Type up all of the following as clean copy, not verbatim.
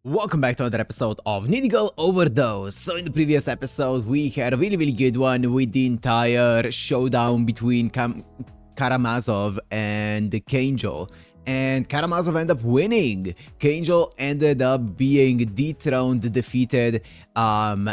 Welcome back to another episode of KAngel Overdose. So in the previous episode, we had a really good one with the entire showdown between Karamazov and KAngel. And Karamazov ended up winning. KAngel ended up being dethroned, defeated, and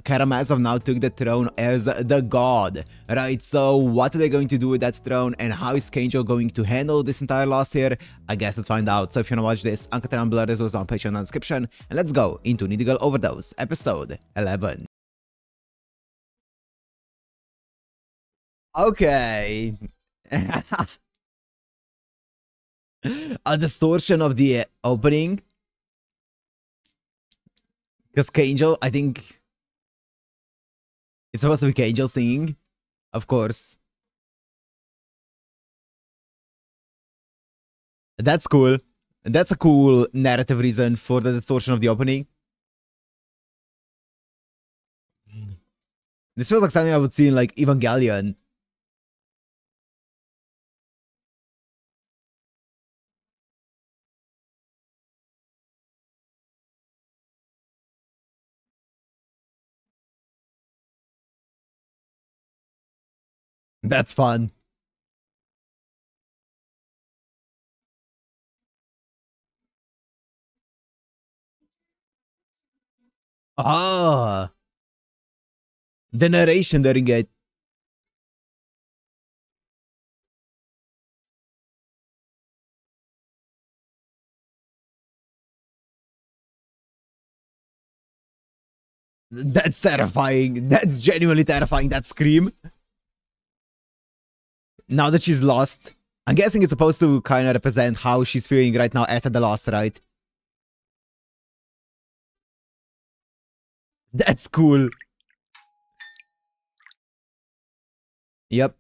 Karamazov now took the throne as the god, right? So what are they going to do with that throne, and how is KAngel going to handle this entire loss here? I guess let's find out. So if you want to watch this, Uncut Blood is on Patreon in the description, and let's go into KAngel Overdose, episode 11. Okay. A distortion of the opening. Because KAngel, I think it's supposed to be KAngel singing, of course. That's cool. That's a cool narrative reason for the distortion of the opening. This feels like something I would see in like Evangelion. That's fun. Ah, the narration during it. That's terrifying. That's genuinely terrifying. That scream. Now that she's lost, I'm guessing it's supposed to kind of represent how she's feeling right now after the loss, right? That's cool. Yep.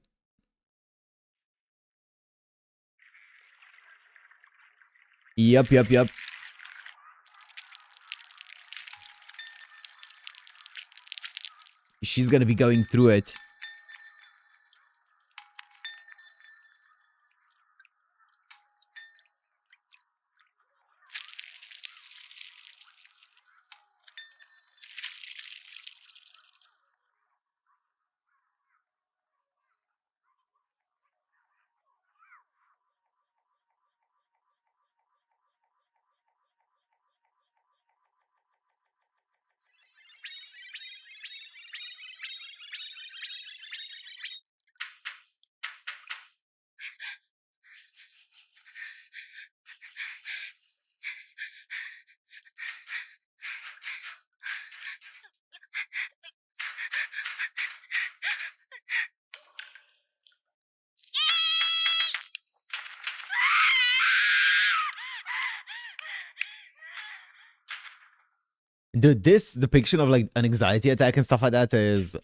Yep. She's gonna be going through it. Dude, this depiction of like an anxiety attack and stuff like that is...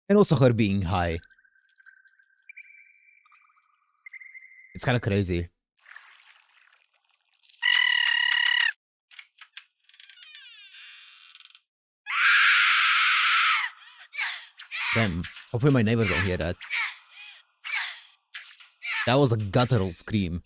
And also her being high. It's kind of crazy. Damn, hopefully my neighbors don't hear that. That was a guttural scream.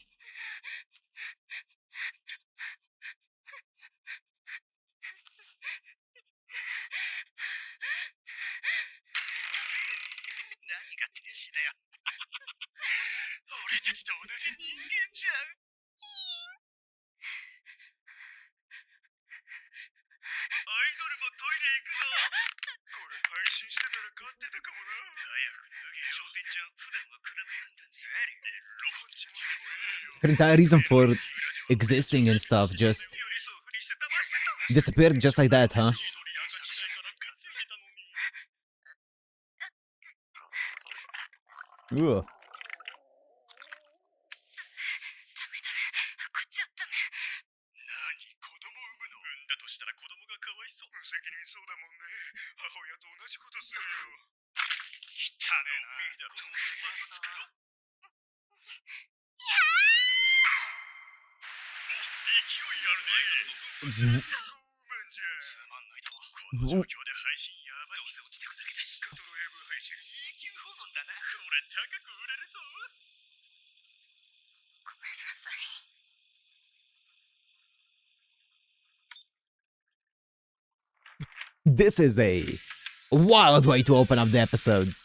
Her entire reason for existing and stuff just disappeared just like that, huh? Ugh. This is a wild way to open up the episode.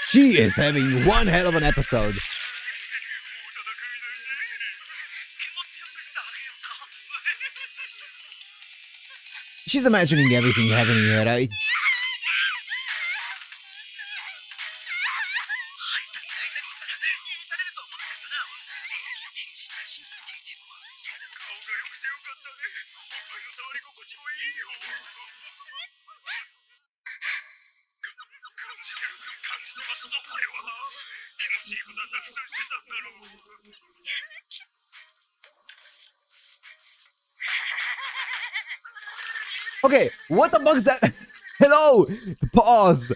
She is having one hell of an episode. She's imagining everything happening here, right? Okay, what the fuck is that? Hello! Pause!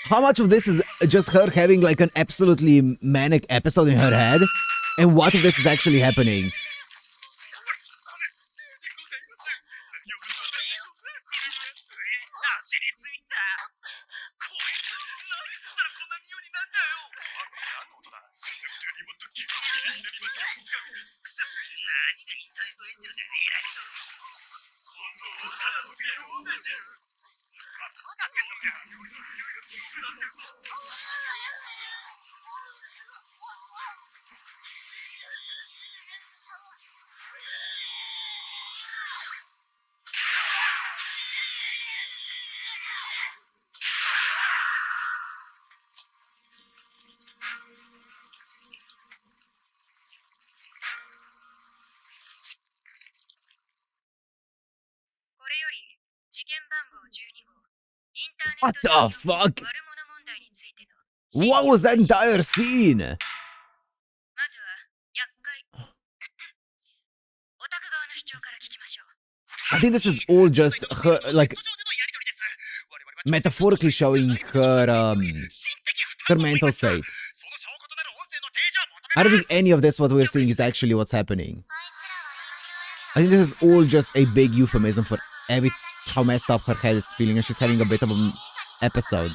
How much of this is just her having like an absolutely manic episode in her head? And what of this is actually happening? What the fuck? What was that entire scene? I think this is all just her, like, metaphorically showing her, her mental state. I don't think any of this, what we're seeing, is actually what's happening. I think this is all just a big euphemism for how messed up her head is feeling, and she's having a bit of an episode.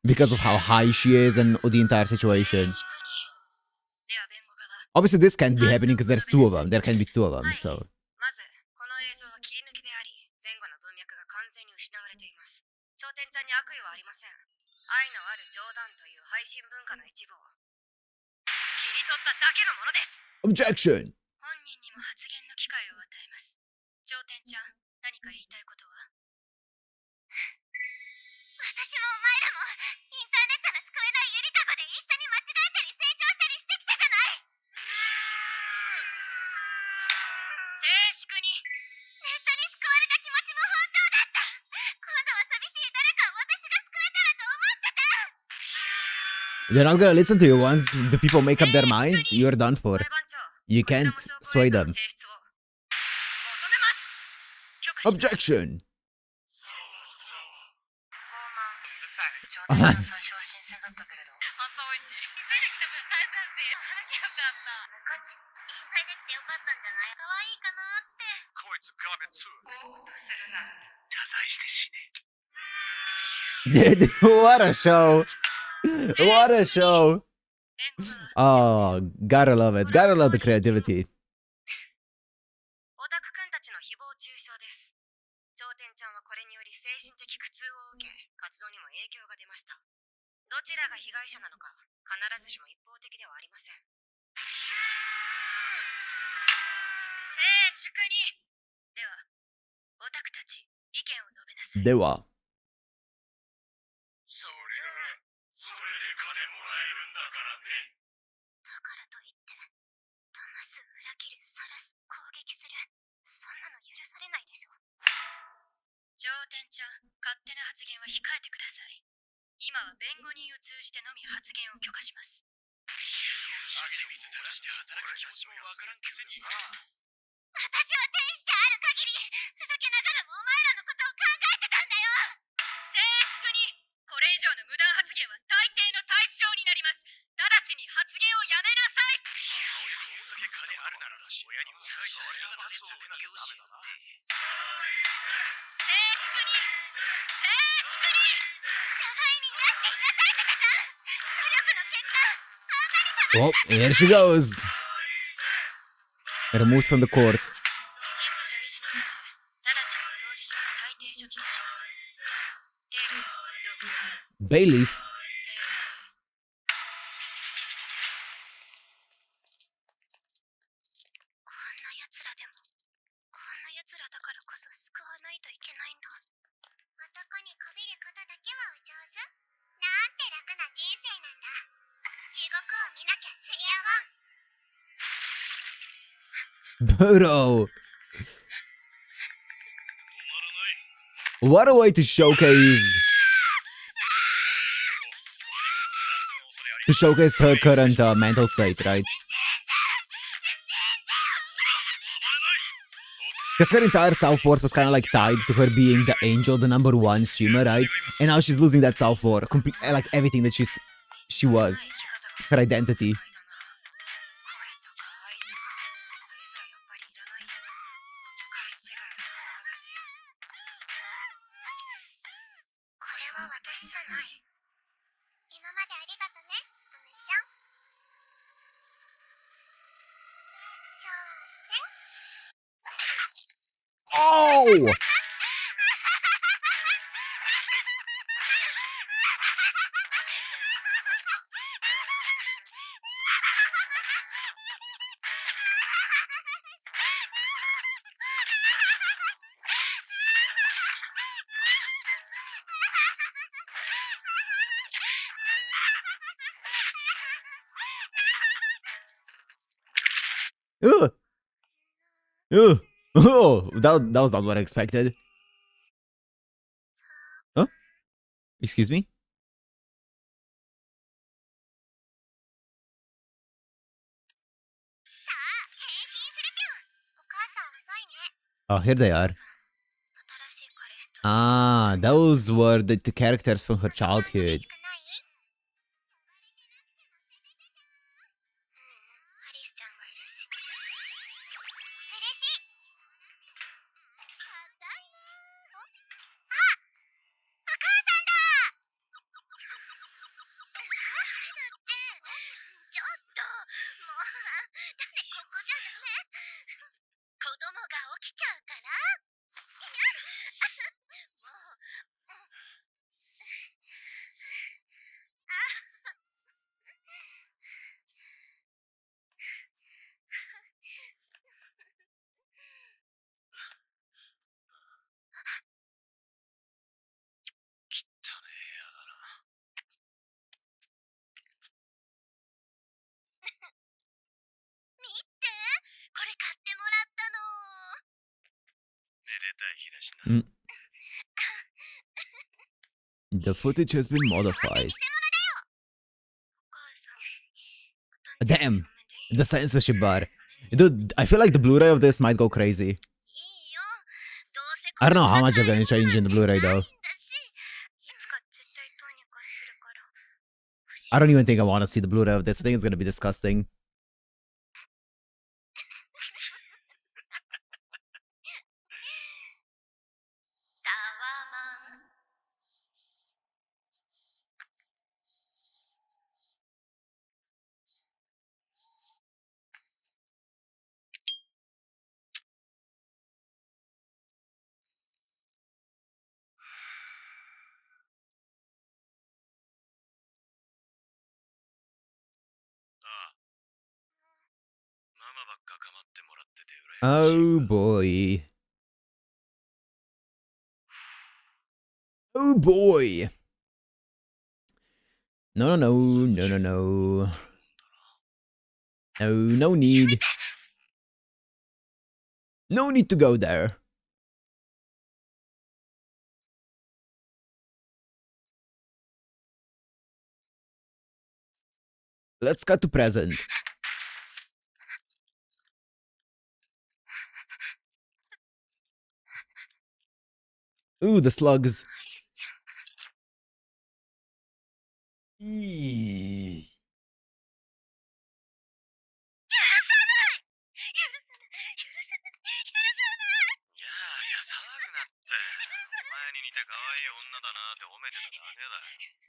Because of how high she is and the entire situation. Obviously this can't be happening because there's two of them. There can be two of them, so... Objection! They're not gonna listen to you once the people make up their minds. You're done for. You can't sway them. Objection! Dude, what a show! What a show! Oh, gotta love it. Gotta love the creativity. Dewa. Well, here she goes. Removed from the court. Bailiff. Bro. What a way to showcase her current mental state, right? Because her entire self-worth was kind of like tied to her being the angel, the #1 swimmer, right? And now she's losing that self-worth, like everything that she was, her identity. Oh! Ugh. Ugh. Oh, that was not what I expected. Huh? Excuse me? Oh, here they are. Ah, those were the characters from her childhood. Mm. The footage has been modified. Damn, the censorship bar. Dude, I feel like the Blu-ray of this might go crazy. I don't know how much they're going to change in the Blu-ray though. I don't even think I want to see the Blu-ray of this. I think it's going to be disgusting. Oh boy. Oh boy. No, no, no, no, no, no. No, no need. No need to go there. Let's cut to present. Ooh, the slugs. Eee.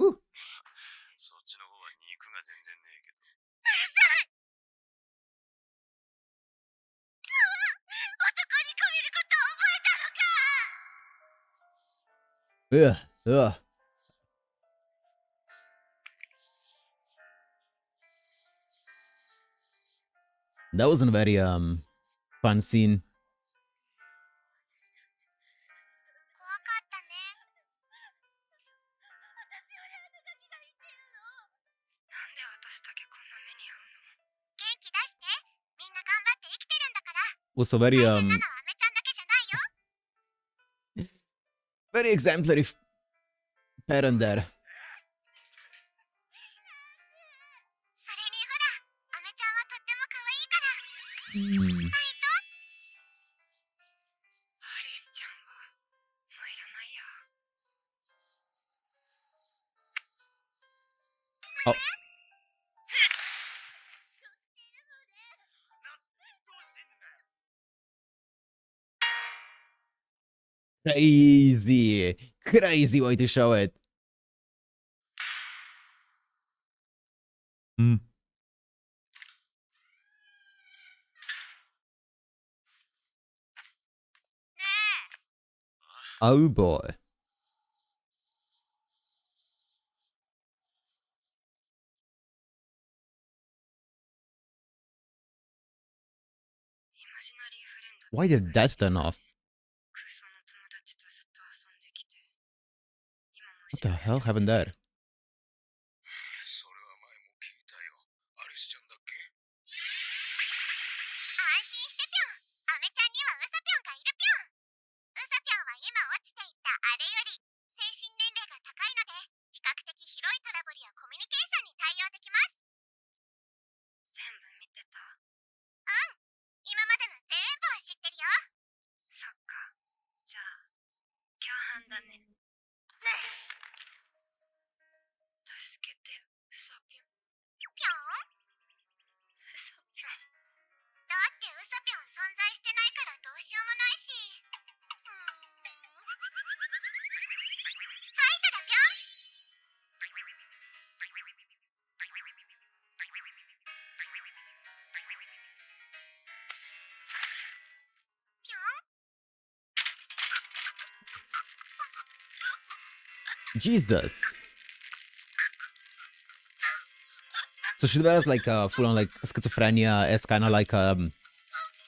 Ooh. Ugh, ugh. That wasn't a very fun scene. Also very very exemplary parent there. Mm. Oh. Crazy. Crazy way to show it. Mm. Oh boy. Why did that turn off? What the hell happened there? Jesus. So she developed like a full-on like schizophrenia as kind of like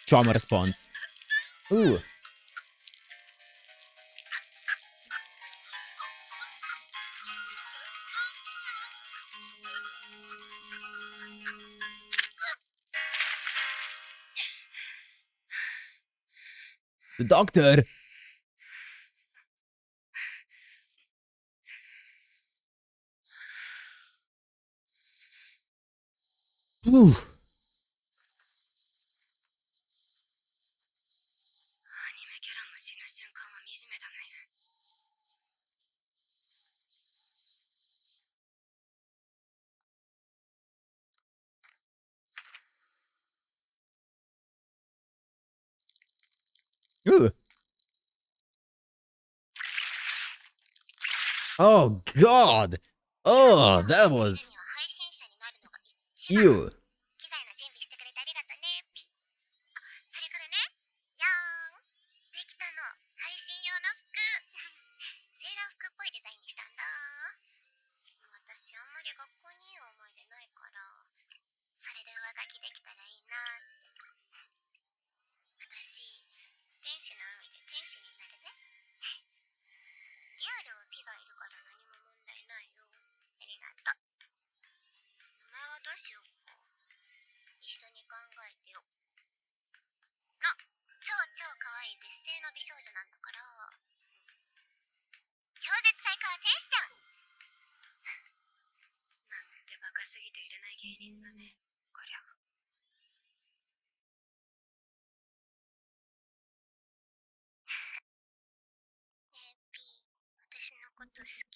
trauma response. Ooh. The doctor. Ooh. Ooh. Oh God. Oh, that was. Ew.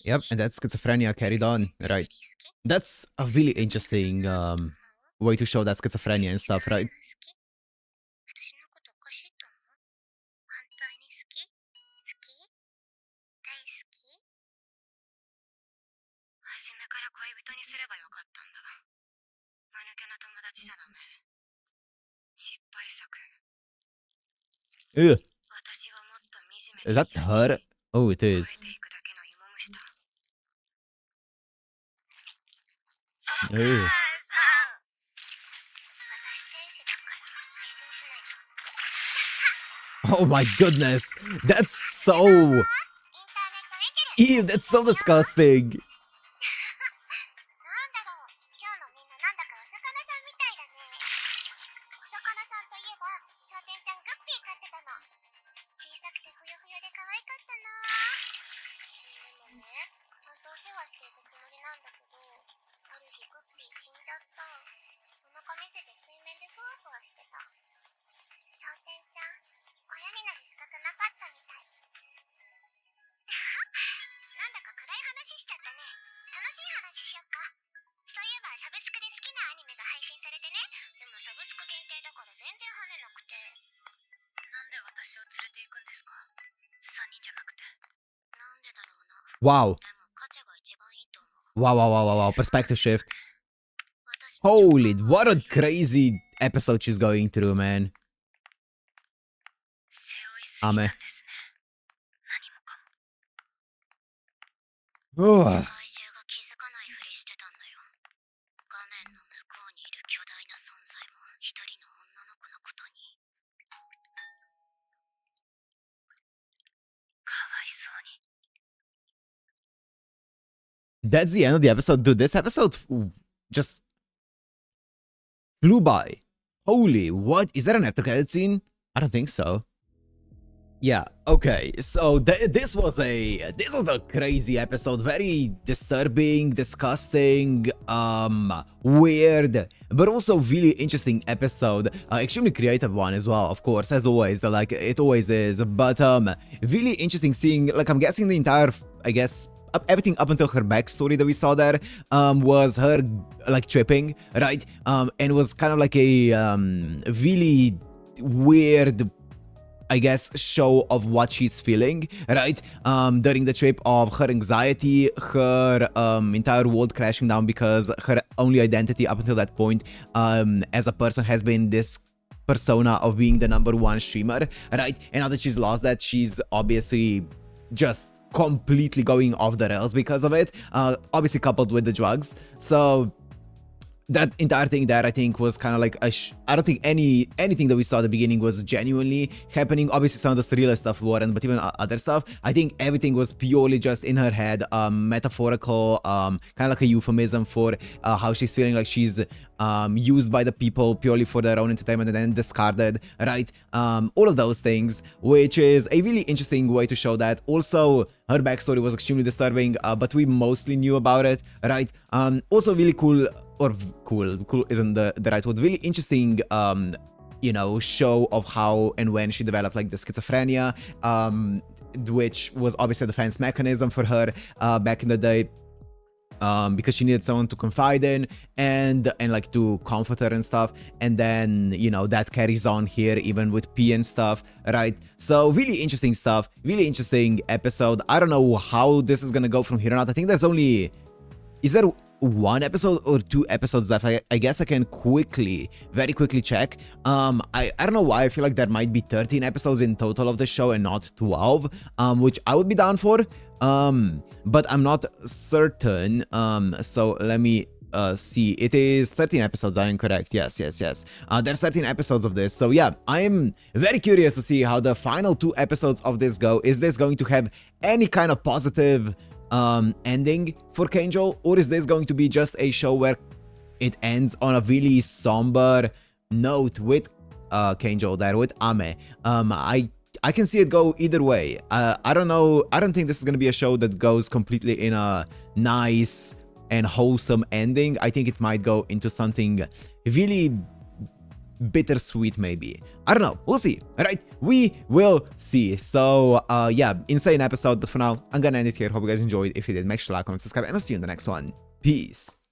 Yep, and that schizophrenia carried on, right? That's a really interesting way to show that schizophrenia and stuff, right? Ugh. Is that her? Oh, it is. Ugh. Oh my goodness. That's so... Ew, that's so disgusting. Wow. Wow. Perspective shift. Holy, what a crazy episode she's going through, man. Ame. Ugh. That's the end of the episode. Dude, this episode just flew by. Holy, what? Is that an after credit scene? I don't think so. Yeah, okay, so this was a crazy episode, very disturbing, disgusting, weird, but also really interesting episode, extremely creative one as well, of course, as always, like it always is, but really interesting seeing, like, I'm guessing the entire, I guess, everything up until her backstory that we saw there was her like tripping, right, and was kind of like a really weird, I guess, show of what she's feeling, right? During the trip, of her anxiety, her entire world crashing down because her only identity up until that point as a person has been this persona of being the #1 streamer, right? And now that she's lost that, she's obviously just completely going off the rails because of it, obviously coupled with the drugs. So that entire thing there, I think, was kind of like I don't think anything that we saw at the beginning was genuinely happening. Obviously, some of the surreal stuff weren't, but even other stuff, I think everything was purely just in her head, metaphorical, kind of like a euphemism for how she's feeling like she's used by the people purely for their own entertainment and then discarded, right? All of those things, which is a really interesting way to show that. Also, her backstory was extremely disturbing, but we mostly knew about it, right? Also really cool, or cool isn't the right word, really interesting, you know, show of how and when she developed like the schizophrenia, which was obviously a defense mechanism for her back in the day, because she needed someone to confide in and like to comfort her and stuff. And then, you know, that carries on here even with P and stuff, right? So really interesting stuff, really interesting episode. I don't know how this is gonna go from here on out. I think there's only, is there one episode or 2 episodes left? I guess I can very quickly check. I don't know why I feel like there might be 13 episodes in total of the show and not 12, which I would be down for, but I'm not certain. So let me see. It is 13 episodes, I am correct. Yes. There's 13 episodes of this, so yeah, I'm very curious to see how the final 2 episodes of this go. Is this going to have any kind of positive ending for KAngel, or is this going to be just a show where it ends on a really somber note with KAngel there, with Ame? I can see it go either way. I don't know. I don't think this is gonna be a show that goes completely in a nice, and wholesome ending. I think it might go into something really bittersweet, maybe. I don't know. We'll see. All right, we will see. So yeah, insane episode, but for now I'm gonna end it here. Hope you guys enjoyed. If you did, make sure to like, comment, subscribe, and I'll see you in the next one. Peace.